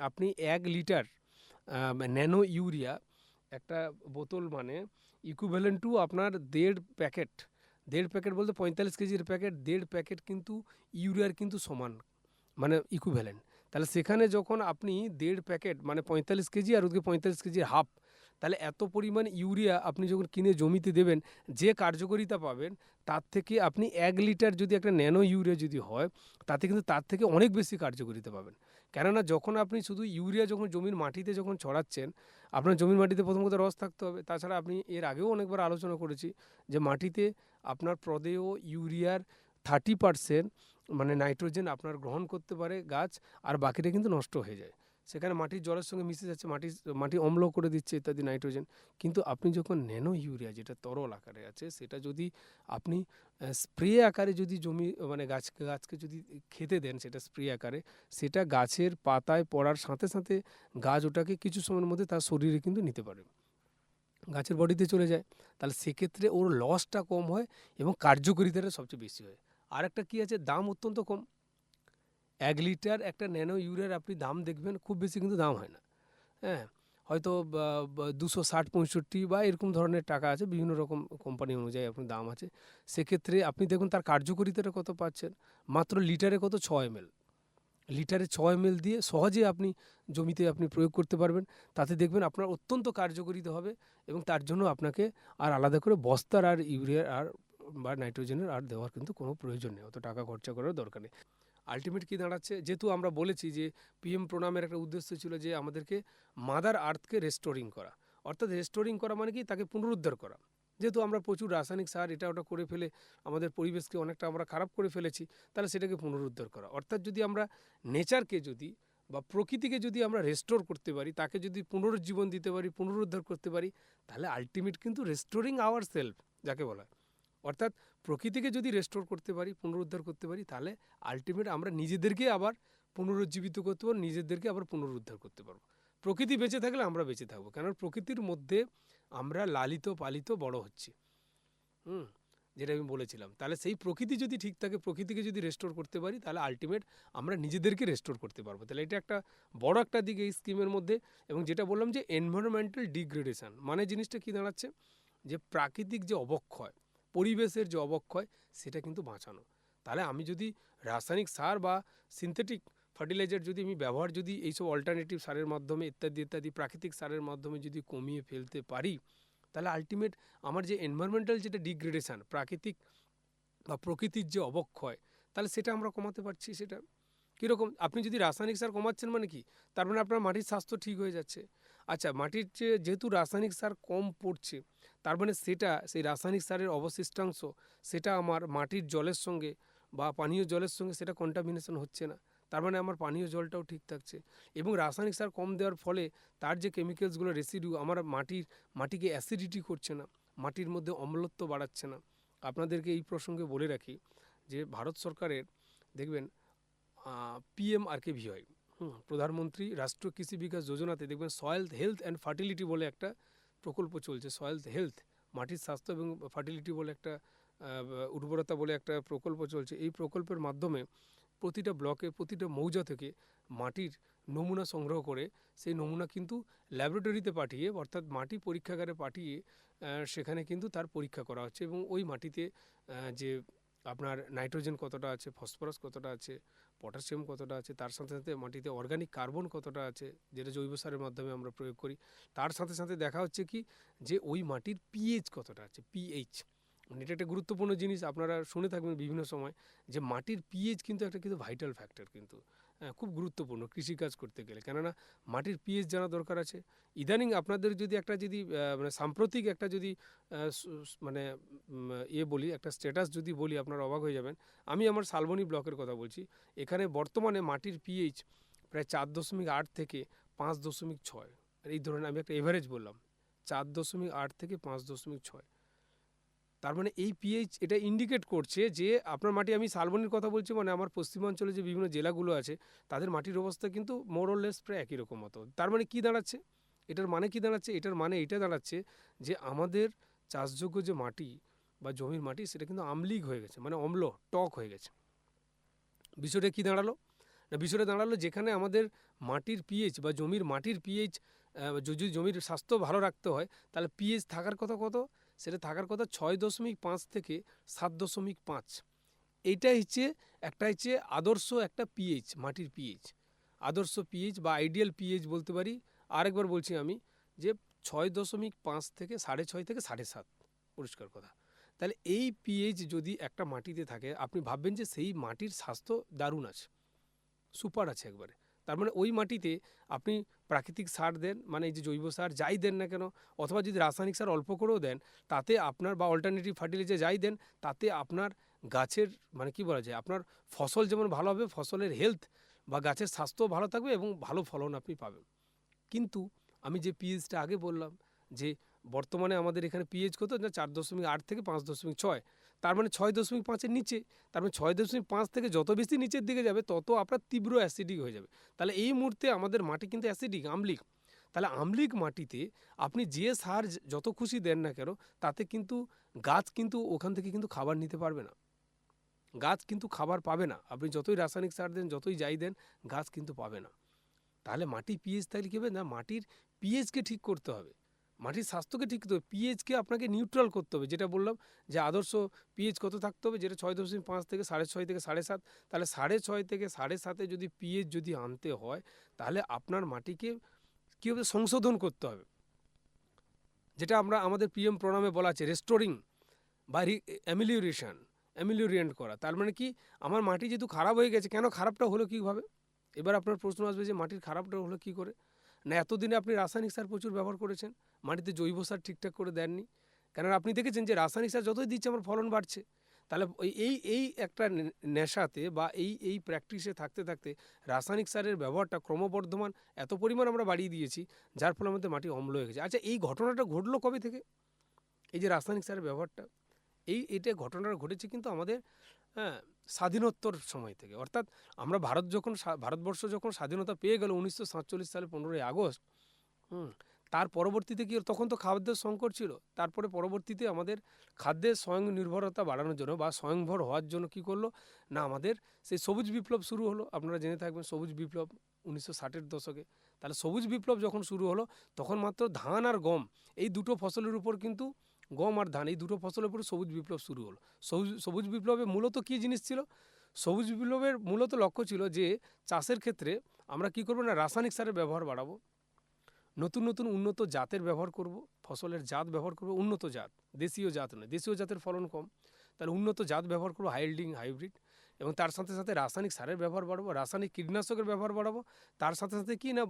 আপনি 1 লিটার ন্যানো ইউরিয়া একটা বোতল মানে ইকুইভ্যালেন্ট টু আপনার 1.5 প্যাকেট, 1.5 প্যাকেট বলতে 45 কেজির প্যাকেট, 1.5 প্যাকেট কিন্তু ইউরিয়ার কিন্তু সমান, মানে ইকুইভ্যালেন্ট। তাহলে সেখানে যখন আপনি 1.5 প্যাকেট মানে 45 কেজি আর ওদিকে 45 কেজির হাফ, তাহলে এত পরিমাণ ইউরিয়া আপনি যখন কিনে জমিতে দেবেন, যে কার্যকারিতা পাবেন তার থেকে আপনি 1 লিটার যদি একটা ন্যানো ইউরিয়া যদি হয়, তাতে কিন্তু তার থেকে অনেক বেশি কার্যকারিতা পাবেন। কেননা যখন আপনি শুধু ইউরিয়া যখন জমির মাটিতে যখন ছড়াচ্ছেন, আপনার জমির মাটিতে প্রথম কথা রস থাকতে হবে। তাছাড়া আপনি এর আগেও অনেকবার আলোচনা করেছি যে মাটিতে আপনার প্রদেয় ইউরিয়ার 30% মানে নাইট্রোজেন আপনার গ্রহণ করতে পারে গাছ, আর বাকিটা কিন্তু নষ্ট হয়ে যায়। সেখানে মাটির জলের সঙ্গে মিশে যাচ্ছে, মাটি অম্ল করে দিচ্ছে ইত্যাদি নাইট্রোজেন। কিন্তু আপনি যখন ন্যানো ইউরিয়া যেটা তরল আকারে আছে, সেটা যদি আপনি স্প্রে আকারে যদি জমি মানে গাছকে যদি খেতে দেন, সেটা স্প্রে আকারে, সেটা গাছের পাতায় পড়ার সাথে সাথে গাছ ওটাকে কিছু সময়ের মধ্যে তার শরীরে কিন্তু নিতে পারে, গাছের বডিতে চলে যায়। তাহলে সেক্ষেত্রে ওর লসটা কম হয় এবং কার্যকারিতাটা সবচেয়ে বেশি হয়। আর একটা কী আছে, দাম অত্যন্ত কম। 1 লিটার একটা ন্যানো ইউরিয়ার আপনি দাম দেখবেন খুব বেশি কিন্তু দাম হয় না। হ্যাঁ, হয়তো 260-65 বা এরকম ধরনের টাকা আছে, বিভিন্ন রকম কোম্পানি অনুযায়ী আপনার দাম আছে। সেক্ষেত্রে আপনি দেখুন তার কার্যকারিতাটা কত পাচ্ছেন, মাত্র লিটারে কত 6 ml, লিটারে 6 ml দিয়ে সহজে আপনি জমিতে আপনি প্রয়োগ করতে পারবেন। তাতে দেখবেন আপনার অত্যন্ত কার্যকারিতা হবে, এবং তার জন্য আপনাকে আর আলাদা করে বস্তার আর ইউরিয়ার আর বা নাইট্রোজেনের আর দেওয়ার কিন্তু কোনো প্রয়োজন নেই, অত টাকা খরচা করার দরকার নেই। আলটিমেট কী দাঁড়াচ্ছে, যেহেতু আমরা বলেছি যে পিএম প্রণামের একটা উদ্দেশ্য ছিল যে আমাদেরকে মাদার আর্থকে রেস্টোরিং করা, অর্থাৎ রেস্টোরিং করা মানে কি, তাকে পুনরুদ্ধার করা। যেহেতু আমরা প্রচুর রাসায়নিক সার এটা ওটা করে ফেলে আমাদের পরিবেশকে অনেকটা আমরা খারাপ করে ফেলেছি, তাহলে সেটাকে পুনরুদ্ধার করা। অর্থাৎ যদি আমরা নেচারকে যদি বা প্রকৃতিকে যদি আমরা রেস্টোর করতে পারি, তাকে যদি পুনরুজ্জীবন দিতে পারি, পুনরুদ্ধার করতে পারি, তাহলে আলটিমেট কিন্তু রেস্টোরিং আওয়ার সেলফ যাকে বলা হয়, অর্থাৎ প্রকৃতিকে যদি রেস্টোর করতে পারি, পুনরুদ্ধার করতে পারি, তাহলে আলটিমেট আমরা নিজেদেরকে আবার পুনরুজ্জীবিত করতে পারবো, নিজেদেরকে আবার পুনরুদ্ধার করতে পারবো। প্রকৃতি বেঁচে থাকলে আমরা বেঁচে থাকবো, কেন প্রকৃতির মধ্যে আমরা লালিত পালিত বড় হচ্ছি। যেটা আমি বলেছিলাম, তাহলে সেই প্রকৃতি যদি ঠিক থাকে, প্রকৃতিকে যদি রেস্টোর করতে পারি, তাহলে আলটিমেট আমরা নিজেদেরকে রেস্টোর করতে পারবো। তাহলে এটা একটা বড় একটা দিক এই স্কিমের মধ্যে। এবং যেটা বললাম যে এনভায়রনমেন্টাল ডিগ্রেডেশন, মানে জিনিসটা কী দাঁড়াচ্ছে, যে প্রাকৃতিক যে অবক্ষয়, পরিবেশের যে অবক্ষয়, সেটা কিন্তু বাঁচানো। তাহলে আমি যদি রাসায়নিক সার বা সিনথেটিক ফার্টিলাইজার যদি আমি ব্যবহার যদি এইসব অল্টারনেটিভ সারের মাধ্যমে ইত্যাদি ইত্যাদি প্রাকৃতিক সারের মাধ্যমে যদি কমিয়ে ফেলতে পারি, তাহলে আলটিমেট আমার যে এনভায়রনমেন্টাল যেটা ডিগ্রেডেশন, প্রাকৃতিক বা প্রকৃতির যে অবক্ষয়, তাহলে সেটা আমরা কমাতে পারছি। সেটা কীরকম, আপনি যদি রাসায়নিক সার কমাচ্ছেন মানে কি, তার মানে আপনার মাটির স্বাস্থ্য ঠিক হয়ে যাচ্ছে। আচ্ছা, মাটির যেহেতু রাসায়নিক সার কম পড়ছে, তার মানে সেটা সেই রাসায়নিক সারের অবশিষ্টাংশ সেটা আমার মাটির জলের সঙ্গে বা পানীয় জলের সঙ্গে সেটা কন্টামিনেশন হচ্ছে না, তার মানে আমার পানীয় জলটাও ঠিক থাকছে। এবং রাসায়নিক সার কম দেওয়ার ফলে তার যে কেমিক্যালসগুলো রেসিডিউ আমার মাটিকে অ্যাসিডিটি করছে না, মাটির মধ্যে অম্লত্ব বাড়াচ্ছে না। আপনাদেরকে এই প্রসঙ্গে বলে রাখি যে ভারত সরকারের দেখবেন PMRKVY, প্রধানমন্ত্রী রাষ্ট্রীয় কৃষি বিকাশ যোজনাতে দেখবেন সয়েল হেলথ অ্যান্ড ফার্টিলিটি বলে একটা প্রকল্প চলছে। সয়েল হেলথ, মাটির স্বাস্থ্য এবং ফার্টিলিটি বলে একটা উর্বরতা বলে একটা প্রকল্প চলছে। এই প্রকল্পের মাধ্যমে প্রতিটা ব্লকে, প্রতিটা মৌজা থেকে মাটির নমুনা সংগ্রহ করে সেই নমুনা কিন্তু ল্যাবরেটরিতে পাঠিয়ে, অর্থাৎ মাটি পরীক্ষাগারে পাঠিয়ে সেখানে কিন্তু তার পরীক্ষা করা হচ্ছে। এবং ওই মাটিতে যে আপনার নাইট্রোজেন কতটা আছে, ফসফরাস কতটা আছে, পটাশিয়াম কতটা আছে, তার সাথে সাথে মাটিতে অর্গানিক কার্বন কতটা আছে, যেটা জৈব সারের মাধ্যমে আমরা প্রয়োগ করি, তার সাথে সাথে দেখা হচ্ছে কি যে ওই মাটির পিএইচ কতটা আছে। পিএইচ এটা একটা গুরুত্বপূর্ণ জিনিস, আপনারা শুনে থাকবেন বিভিন্ন সময় যে মাটির পিএইচ কিন্তু একটা ভাইটাল ফ্যাক্টর, কিন্তু খুব গুরুত্বপূর্ণ কৃষিকাজ করতে গেলে। কেননা মাটির পিএইচ জানা দরকার আছে। ইদানিং আপনাদের যদি মানে সাম্প্রতিক একটা যদি মানে বলি, একটা স্ট্যাটাস যদি বলি, আপনারা অবাক হয়ে যাবেন। আমি আমার শালবনী ব্লকের কথা বলছি। এখানে বর্তমানে মাটির পিএইচ প্রায় 4.8 থেকে 5.6, এই ধরনের আমি একটা এভারেজ বললাম, 4.8 থেকে 5.6। তার মানে এই পিএইচ এটা ইন্ডিকেট করছে যে আপনার মাটি, আমি শালবনীর কথা বলছি, মানে আমার পশ্চিমাঞ্চলে যে বিভিন্ন জেলাগুলো আছে তাদের মাটির অবস্থা কিন্তু মোর অর লেস প্রায় একই রকম মতো। তার মানে কি দাঁড়াচ্ছে, এটার মানে কি দাঁড়াচ্ছে, এটার মানে এটা দাঁড়াচ্ছে যে আমাদের চাষযোগ্য যে মাটি বা জমির মাটি সেটা কিন্তু আম্লিক হয়ে গেছে, মানে অম্ল টক হয়ে গেছে। বিষয়টা কি দাঁড়ালো না, বিষয়টা দাঁড়ালো যেখানে আমাদের মাটির পিএইচ বা জমির মাটির পিএইচ, যদি জমির স্বাস্থ্য ভালো রাখতে হয় তাহলে পিএইচ থাকার কথা কত, সেটা থাকার কথা 6.5 থেকে 7.5। এইটা হচ্ছে আদর্শ একটা পিএইচ, মাটির পিএইচ, আদর্শ পিএইচ বা আইডিয়াল পিএইচ বলতে পারি। আরেকবার বলছি আমি যে 6.5 থেকে 6.5 থেকে 7.5 পরিষ্কার কথা। তাহলে এই পিএইচ যদি একটা মাটিতে থাকে, আপনি ভাববেন যে সেই মাটির স্বাস্থ্য দারুণ আছে, সুপার আছে একবারে। তার মানে ওই মাটিতে আপনি প্রাকৃতিক সার দেন, মানে এই যে জৈব সার যাই দেন না কেন, অথবা যদি রাসায়নিক সার অল্প করেও দেন, তাতে আপনার বা অল্টারনেটিভ ফার্টিলাইজার যাই দেন, তাতে আপনার গাছের মানে কি বলা যায়, আপনার ফসল যেমন ভালো হবে, ফসলের হেলথ বা গাছের স্বাস্থ্য ভালো থাকবে এবং ভালো ফলন আপনি পাবেন। কিন্তু আমি যে পিএইচটা আগে বললাম যে বর্তমানে আমাদের এখানে পিএইচ কত না 4.8 থেকে 5.6, তার মানে 6.5-এর নিচে। তার মানে 6.5 থেকে যত বেশি নিচের দিকে যাবে তত আপনার তীব্র অ্যাসিডিক হয়ে যাবে। তাহলে এই মুহূর্তে আমাদের মাটি কিন্তু অ্যাসিডিক, আম্লিক। তাহলে আম্লিক মাটিতে আপনি যে সার যত খুশি দেন না কেন, তাতে কিন্তু গাছ কিন্তু ওখান থেকে কিন্তু খাবার নিতে পারবে না, গাছ কিন্তু খাবার পাবে না। আপনি যতই রাসায়নিক সার দেন, যতই যাই দেন, গাছ কিন্তু পাবে না। তাহলে মাটির পিএইচ তাহলে কী হবে না, মাটির পিএইচকে ঠিক করতে হবে, মাটির স্বাস্থ্যকে ঠিক করতে হবে, পিএইচকে আপনাকে নিউট্রাল করতে হবে। যেটা বললাম যে আদর্শ পিএইচ কত থাকতে হবে, যেটা 6.5 থেকে 6.5 থেকে 7.5। তাহলে 6.5 থেকে 7.5 যদি পিএইচ যদি আনতে হয়, তাহলে আপনার মাটিকে কীভাবে সংশোধন করতে হবে, যেটা আমরা আমাদের পিএম প্রোগ্রামে বলা আছে রেস্টোরিং বা অ্যামিলিওরিয়েন্ট করা। তার মানে কি, আমার মাটি যেহেতু খারাপ হয়ে গেছে, কেন খারাপটা হলো কীভাবে, এবার আপনার প্রশ্ন আসবে যে মাটির খারাপটা হলো কী করে। না, এতদিনে আপনি রাসায়নিক সার প্রচুর ব্যবহার করেছেন, মাটিতে জৈব সার ঠিকঠাক করে দেননি। কেননা আপনি দেখেছেন যে রাসায়নিক সার যতই দিচ্ছে আমার ফলন বাড়ছে। তাহলে এই একটা নেশাতে বা এই প্র্যাকটিসে থাকতে থাকতে রাসায়নিক সারের ব্যবহারটা ক্রমবর্ধমান এত পরিমাণ আমরা বাড়িয়ে দিয়েছি, যার ফলে আমাদের মাটি অম্ল হয়ে গেছে। আচ্ছা, এই ঘটনাটা ঘটলো কবে থেকে, এই যে রাসায়নিক সারের ব্যবহারটা, এটা ঘটনাটা ঘটেছে কিন্তু আমাদের হ্যাঁ, স্বাধীনোত্তর সময় থেকে, অর্থাৎ আমরা ভারতবর্ষ যখন স্বাধীনতা পেয়ে গেল 1947 সালে 15ই আগস্ট, তার পরবর্তীতে কি তখন তো খাদ্যের সংকট ছিল, তারপরে পরবর্তীতে আমাদের খাদ্যের স্বয়ং নির্ভরতা বাড়ানোর জন্য বা স্বয়ংভর হওয়ার জন্য কি করলো না, আমাদের সেই সবুজ বিপ্লব শুরু হলো। আপনারা জেনে থাকবেন সবুজ বিপ্লব 1960-এর দশকে। তাহলে সবুজ বিপ্লব যখন শুরু হলো তখন মাত্র ধান আর গম, এই দুটো ফসলের উপর কিন্তু, গম আর ধান এই দুটো ফসলের উপর সবুজ বিপ্লব শুরু হলো। সবুজ বিপ্লবে মূলত কী জিনিস ছিল? সবুজ বিপ্লবের মূলত লক্ষ্য ছিল যে চাষের ক্ষেত্রে আমরা কি করবো না, রাসায়নিক সারের ব্যবহার বাড়াবো, নতুন নতুন উন্নত জাতের ব্যবহার করব, ফসলের জাত ব্যবহার করব উন্নত জাত, দেশীয় জাত নয়, দেশীয় জাতের ফলন কম, তাহলে উন্নত জাত ব্যবহার করবো, হাইব্রিড, এবং তার সাথে সাথে রাসায়নিক সারের ব্যবহার বাড়াবো, রাসায়নিক কীটনাশকের ব্যবহার বাড়াবো, তার সাথে সাথে কি না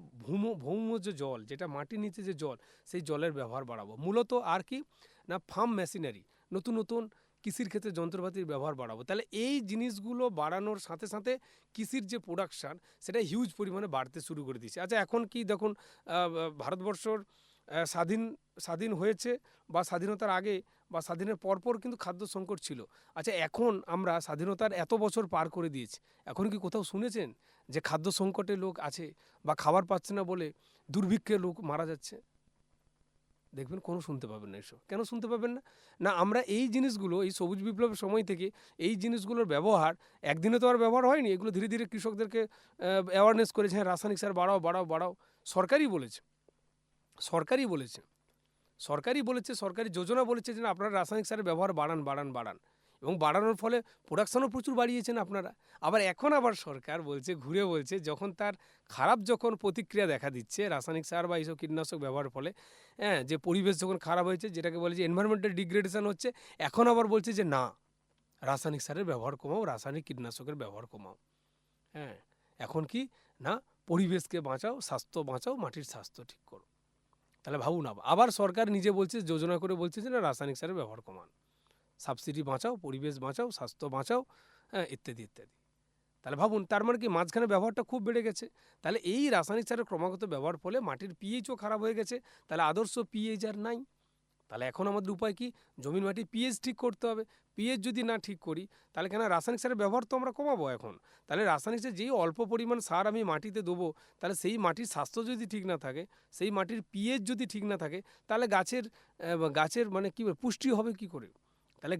ভৌম যে জল, যেটা মাটির নিচে যে জল, সেই জলের ব্যবহার বাড়াবো মূলত। আর কি না, ফার্ম মেশিনারি, নতুন নতুন কৃষির ক্ষেত্রে যন্ত্রপাতির ব্যবহার বাড়াবো। তাহলে এই জিনিসগুলো বাড়ানোর সাথে সাথে কৃষির যে প্রোডাকশান সেটা হিউজ পরিমাণে বাড়তে শুরু করে দিয়েছে। আচ্ছা, এখন কি দেখুন, ভারতবর্ষর স্বাধীন হয়েছে বা স্বাধীনতার আগে বা স্বাধীনের পরপর কিন্তু খাদ্য সংকট ছিল। আচ্ছা, এখন আমরা স্বাধীনতার এত বছর পার করে দিয়েছি, এখন কি কোথাও শুনেছেন যে খাদ্য সংকটে লোক আছে বা খাবার পাচ্ছে না বলে দুর্ভিক্ষে লোক মারা যাচ্ছে? দেখবেন কোনো শুনতে পাবেন না এসব। কেন শুনতে পাবেন না? না, আমরা এই জিনিসগুলো, এই সবুজ বিপ্লবের সময় থেকে এই জিনিসগুলোর ব্যবহার একদিনে তো আর ব্যবহার হয়নি, এগুলো ধীরে ধীরে কৃষকদেরকে অ্যাওয়ারনেস করেছে, হ্যাঁ রাসায়নিক সার বাড়াও বাড়াও বাড়াও। সরকারই বলেছে, সরকারি যোজনা বলেছে যে আপনারা রাসায়নিক সারের ব্যবহার বাড়ান, এবং বাড়ানোর ফলে প্রোডাকশনও প্রচুর বাড়িয়েছেন আপনারা। এখন সরকার বলছে, ঘুরে বলছে, যখন তার যখন প্রতিক্রিয়া দেখা দিচ্ছে রাসায়নিক সার বা এইসব কীটনাশক ব্যবহারের ফলে, হ্যাঁ, যে পরিবেশ যখন খারাপ হয়েছে, যেটাকে বলে যে এনভায়রনমেন্টাল ডিগ্রেডেশন হচ্ছে, এখন আবার বলছে যে না, রাসায়নিক সারের ব্যবহার কমাও, রাসায়নিক কীটনাশকের ব্যবহার কমাও। হ্যাঁ, এখন কি না, পরিবেশকে বাঁচাও, স্বাস্থ্য বাঁচাও, মাটির স্বাস্থ্য ঠিক করো। তাহলে ভাবুন, আবার সরকার নিজে বলছে, যোজনা করে বলছে যে না, রাসায়নিক সারের ব্যবহার কমান, সাবসিডি বাঁচাও, পরিবেশ বাঁচাও, স্বাস্থ্য বাঁচাও, হ্যাঁ, ইত্যাদি ইত্যাদি। তাহলে ভাবুন, তার মানে কি মাঝখানে ব্যবহারটা খুব বেড়ে গেছে। তাহলে এই রাসায়নিক সারের ক্রমাগত ব্যবহার ফলে মাটির পিএইচও খারাপ হয়ে গেছে। তাহলে আদর্শ পিএইচ আর নাই। তাহলে এখন আমাদের উপায় কি? জমির মাটির পিএইচ ঠিক করতে হবে। পিএইচ যদি না ঠিক করি, তাহলে কেন রাসায়নিক সারের ব্যবহার তো আমরা কমাবো এখন। তাহলে রাসায়নিক সার যেই অল্প পরিমাণ সার আমি মাটিতে দেবো, তাহলে সেই মাটির স্বাস্থ্য যদি ঠিক না থাকে, সেই মাটির পিএইচ যদি ঠিক না থাকে, তাহলে গাছের মানে কী পুষ্টি হবে কি করে? তাহলে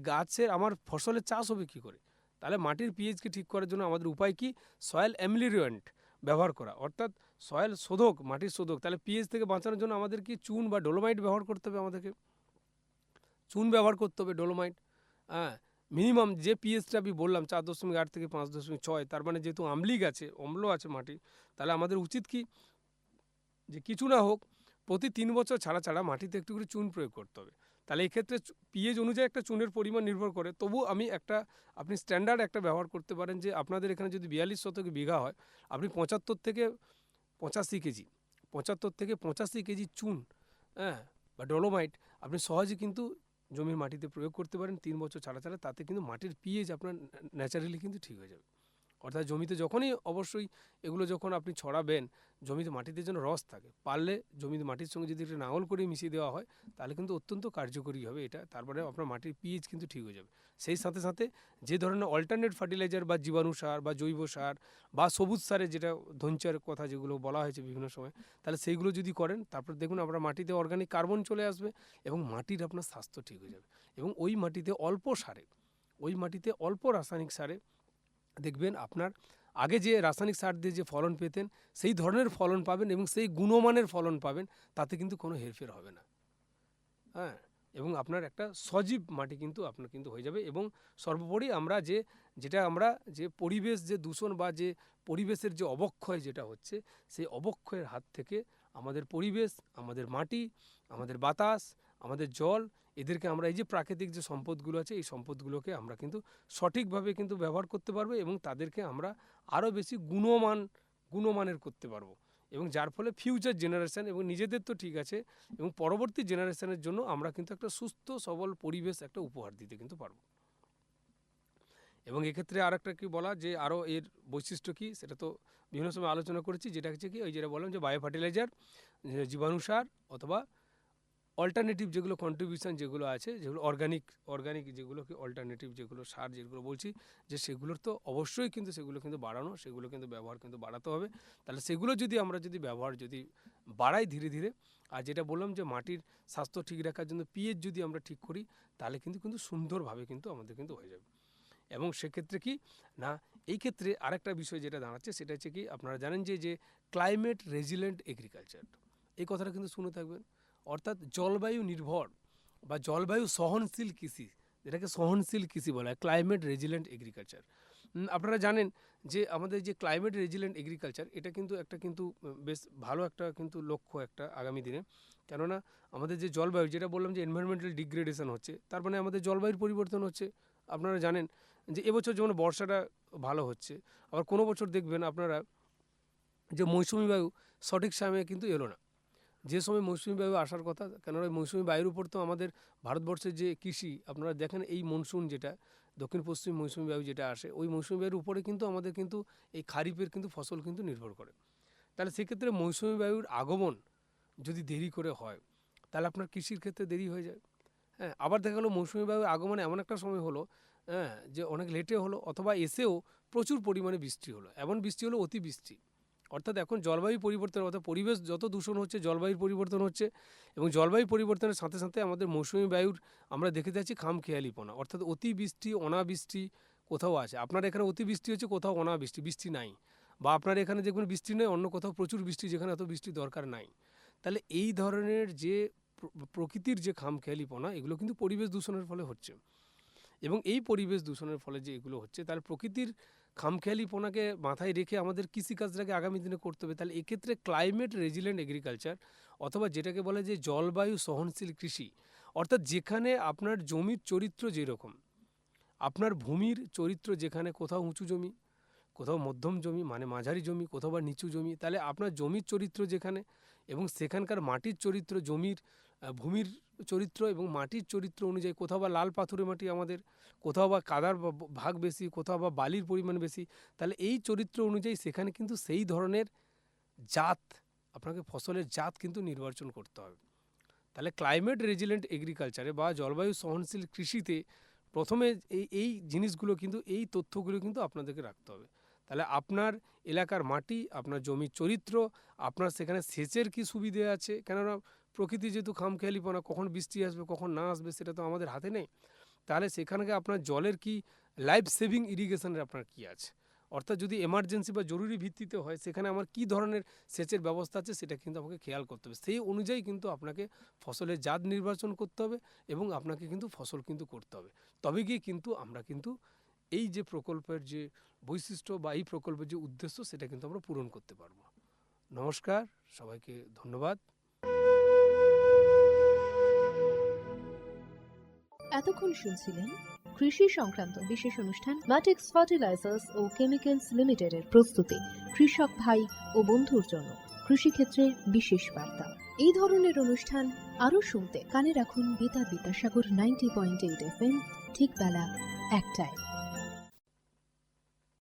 আমার ফসলের চাষ হবে কি করে? তাহলে মাটির পিএইচকে ঠিক করার জন্য আমাদের উপায় কি? সয়েল অ্যামিলিরিয়েন্ট ব্যবহার করা, অর্থাৎ সয়েল শোধক, মাটির শোধক। তাহলে পিএইচ থেকে বাঁচানোর জন্য আমাদের কি চুন বা ডোলোমাইট ব্যবহার করতে হবে, আমাদেরকে চুন ব্যবহার করতে হবে, ডোলোমাইট। হ্যাঁ, মিনিমাম যে পিএইচটা আমি বললাম 4.8 থেকে 5.6, তার মানে যেহেতু অম্ল আছে মাটি, তাহলে আমাদের উচিত কি যে কিছু না হোক প্রতি 3 বছর ছাড়া মাটিতে একটু করে চুন প্রয়োগ করতে হবে। তাহলে এক্ষেত্রে পিএইচ অনুযায়ী একটা চুনের পরিমাণ নির্ভর করে। তবু আপনি স্ট্যান্ডার্ড একটা ব্যবহার করতে পারেন, যে আপনাদের এখানে যদি 42 শতকে বিঘা হয়, আপনি 75 থেকে 85 কেজি চুন, হ্যাঁ, বা ডোলোমাইট আপনি সহজে কিন্তু জমির মাটিতে প্রয়োগ করতে পারেন 3 বছর ছাড়া। তাতে কিন্তু মাটির পিএইচ আপনার ন্যাচারালি কিন্তু ঠিক হয়ে যাবে। অর্থাৎ জমিতে যখনই অবশ্যই এগুলো যখন আপনি ছড়াবেন, জমিতে মাটিতে যেন রস থাকে, পারলে জমিতে মাটির সঙ্গে যদি একটা নাঙল করে মিশিয়ে দেওয়া হয়, তাহলে কিন্তু অত্যন্ত কার্যকরী হবে এটা। তারপরে আপনার মাটির পিএইচ কিন্তু ঠিক হয়ে যাবে। সেই সাথে সাথে যে ধরনের অল্টারনেট ফার্টিলাইজার বা জীবাণু সার বা জৈব সার বা সবুজ সারে, যেটা ধনচার কথা যেগুলো বলা হয়েছে বিভিন্ন সময়, তাহলে সেইগুলো যদি করেন, তারপর দেখুন আপনার মাটিতে অর্গানিক কার্বন চলে আসবে এবং মাটির আপনার স্বাস্থ্য ঠিক হয়ে যাবে। এবং ওই মাটিতে অল্প রাসায়নিক সারে দেখবেন আপনার আগে যে রাসায়নিক সার দিয়ে যে ফলন পেতেন, সেই ধরনের ফলন পাবেন এবং সেই গুণমানের ফলন পাবেন, তাতে কিন্তু কোনো হেরফের হবে না। হ্যাঁ, এবং আপনার একটা সজীব মাটি কিন্তু আপনার কিন্তু হয়ে যাবে। এবং সর্বোপরি আমরা যে পরিবেশ যে দূষণ বা যে পরিবেশের যে অবক্ষয় যেটা হচ্ছে, সেই অবক্ষয়ের হাত থেকে আমাদের পরিবেশ, আমাদের মাটি, আমাদের বাতাস, আমাদের জল, এদেরকে আমরা এই যে প্রাকৃতিক যে সম্পদগুলো আছে, এই সম্পদগুলোকে আমরা কিন্তু সঠিকভাবে কিন্তু ব্যবহার করতে পারবো এবং তাদেরকে আমরা আরও বেশি গুণমানের করতে পারবো। এবং যার ফলে ফিউচার জেনারেশন এবং নিজেদের তো ঠিক আছে, এবং পরবর্তী জেনারেশনের জন্য আমরা কিন্তু একটা সুস্থ সবল পরিবেশ একটা উপহার দিতে কিন্তু পারবো। এবং এক্ষেত্রে আর একটা কি বলা, যে আরও এর বৈশিষ্ট্য কী, সেটা তো বিভিন্ন সময় আলোচনা করেছি, যেটা হচ্ছে কি, যেটা বললাম যে বায়ো ফার্টিলাইজার, জীবাণু সার অথবা অল্টারনেটিভ যেগুলো কন্ট্রিবিউশন যেগুলো আছে, যেগুলো অর্গানিক যেগুলোকে অল্টারনেটিভ যেগুলো সার যেগুলো বলছি, যে সেগুলোর তো অবশ্যই কিন্তু সেগুলো কিন্তু বাড়ানো, সেগুলো কিন্তু ব্যবহার কিন্তু বাড়াতে হবে। তাহলে সেগুলো যদি আমরা ব্যবহার বাড়াই ধীরে ধীরে, আর যেটা বললাম যে মাটির স্বাস্থ্য ঠিক রাখার জন্য পিএইচ যদি আমরা ঠিক করি, তাহলে কিন্তু সুন্দরভাবে কিন্তু আমাদের কিন্তু হয়ে যাবে। এবং সেক্ষেত্রে কি না, এই ক্ষেত্রে আরেকটা বিষয় যেটা দাঁড়াচ্ছে সেটা হচ্ছে কি, আপনারা জানেন যে ক্লাইমেট রেজিলেন্ট এগ্রিকালচার, এই কথাটা কিন্তু শুনে থাকবেন। অর্থাৎ জলবায়ু নির্ভর বা জলবায়ু সহনশীল কৃষি, যেটাকে সহনশীল কৃষি বলা হয়, ক্লাইমেট রেজিলেন্ট এগ্রিকালচার। আপনারা জানেন যে আমাদের যে ক্লাইমেট রেজিলেন্ট এগ্রিকালচার, এটা কিন্তু বেশ ভালো একটা কিন্তু লক্ষ্য একটা আগামী দিনে। কেননা আমাদের যে জলবায়ু, যেটা বললাম যে এনভায়রনমেন্টাল ডিগ্রেডেশন হচ্ছে, তার মানে আমাদের জলবায়ুর পরিবর্তন হচ্ছে। আপনারা জানেন যে এবছর যেমন বর্ষাটা ভালো হচ্ছে, আবার কোনো বছর দেখবেন আপনারা যে মৌসুমি বায়ু সঠিক সময়ে কিন্তু এলো না, যে সময় মৌসুমি বায়ু আসার কথা। কেননা মৌসুমি বায়ুর উপর তো আমাদের ভারতবর্ষের যে কৃষি, আপনারা দেখেন এই মনসুন যেটা দক্ষিণ পশ্চিম মৌসুমি বায়ু যেটা আসে, ওই মৌসুমি বায়ুর উপরে কিন্তু আমাদের কিন্তু এই খারিফের কিন্তু ফসল কিন্তু নির্ভর করে। তাহলে সেক্ষেত্রে মৌসুমি বায়ুর আগমন যদি দেরি করে হয়, তাহলে আপনার কৃষির ক্ষেত্রে দেরি হয়ে যায়। হ্যাঁ, আবার দেখা গেলো মৌসুমি বায়ু আগমনে এমন একটা সময় হলো, হ্যাঁ, যে অনেক লেটে হলো, অথবা এসেও প্রচুর পরিমাণে বৃষ্টি হলো, এমন বৃষ্টি হলো অতিবৃষ্টি। অর্থাৎ এখন জলবায়ু পরিবর্তন, অর্থাৎ পরিবেশ যত দূষণ হচ্ছে, জলবায়ুর পরিবর্তন হচ্ছে, এবং জলবায়ু পরিবর্তনের সাথে সাথে আমাদের মৌসুমি বায়ুর আমরা দেখে যাচ্ছি খামখেয়ালিপনা, অর্থাৎ অতিবৃষ্টি অনাবৃষ্টি কোথাও আছে। আপনার এখানে অতিবৃষ্টি হচ্ছে, কোথাও অনাবৃষ্টি, বৃষ্টি নাই। বা আপনার এখানে দেখবেন বৃষ্টি নেই, অন্য কোথাও প্রচুর বৃষ্টি, যেখানে এত বৃষ্টি দরকার নাই। তাহলে এই ধরনের যে প্রকৃতির যে খামখেয়ালিপনা, এগুলো কিন্তু পরিবেশ দূষণের ফলে হচ্ছে। এবং এই পরিবেশ দূষণের ফলে যে এগুলো হচ্ছে, তাহলে প্রকৃতির খামখেয়ালিপনাকে মাথায় রেখে আমাদের কৃষিকাজটাকে আগামী দিনে করতে হবে। তাহলে এক্ষেত্রে ক্লাইমেট রেজিলেন্ট এগ্রিকালচার, অথবা যেটাকে বলে যে জলবায়ু সহনশীল কৃষি, অর্থাৎ যেখানে আপনার জমির চরিত্র যেরকম, আপনার ভূমির চরিত্র যেখানে কোথাও উঁচু জমি, কোথাও মধ্যম জমি মানে মাঝারি জমি, কোথাও বা নিচু জমি, তাহলে আপনার জমির চরিত্র যেখানে, এবং সেখানকার মাটির চরিত্র, জমির ভূমির চরিত্র এবং মাটির চরিত্র অনুযায়ী, কোথাও বা লাল পাথুরে মাটি আমাদের, কোথাও বা কাদার ভাগ বেশি, কোথাও বা বালির পরিমাণ বেশি, তাহলে এই চরিত্র অনুযায়ী সেখানে কিন্তু সেই ধরনের জাত, আপনাকে ফসলের জাত কিন্তু নির্বাচন করতে হবে। তাহলে ক্লাইমেট রেজিলেন্ট এগ্রিকালচারে বা জলবায়ু সহনশীল কৃষিতে প্রথমে এই জিনিসগুলো কিন্তু, এই তথ্যগুলো কিন্তু আপনাদেরকে রাখতে হবে। তাহলে আপনার এলাকার মাটি, আপনার জমির চরিত্র, আপনার সেখানে সেচের কী সুবিধে আছে, কেননা প্রকৃতি যেহেতু খামখেয়ালিপনা, কখন বৃষ্টি আসবে কখন না আসবে সেটা তো আমাদের হাতে নেই। তাহলে সেখানে আপনার জলের কি লাইফ সেভিং ইরিগেশনের আপনার কী আছে, অর্থাৎ যদি এমার্জেন্সি বা জরুরি ভিত্তিতে হয়, সেখানে আমার কী ধরনের সেচের ব্যবস্থা আছে, সেটা কিন্তু আমাকে খেয়াল করতে হবে। সেই অনুযায়ী কিন্তু আপনাকে ফসলের জাত নির্বাচন করতে হবে, এবং আপনাকে কিন্তু ফসল কিন্তু করতে হবে। তবে গিয়ে কিন্তু আমরা কিন্তু এই যে প্রকল্পের যে বৈশিষ্ট্য বা এই প্রকল্পের যে উদ্দেশ্য, সেটা কিন্তু আমরা পূরণ করতে পারব। নমস্কার, সবাইকে ধন্যবাদ। এতক্ষণ শুনছিলেন কৃষি সংক্রান্ত বিশেষ অনুষ্ঠান ম্যাটিক্স ফার্টিলাইজার্স ও কেমিক্যালস লিমিটেডের প্রস্তুতি, কৃষক ভাই ও বন্ধুর জন্য কৃষিক্ষেত্রে বিশেষ বার্তা। এই ধরনের অনুষ্ঠান আরও শুনতে কানে রাখুন বেতার বিদ্যাসাগর 90.8 FM, ঠিক বেলা 1টায়।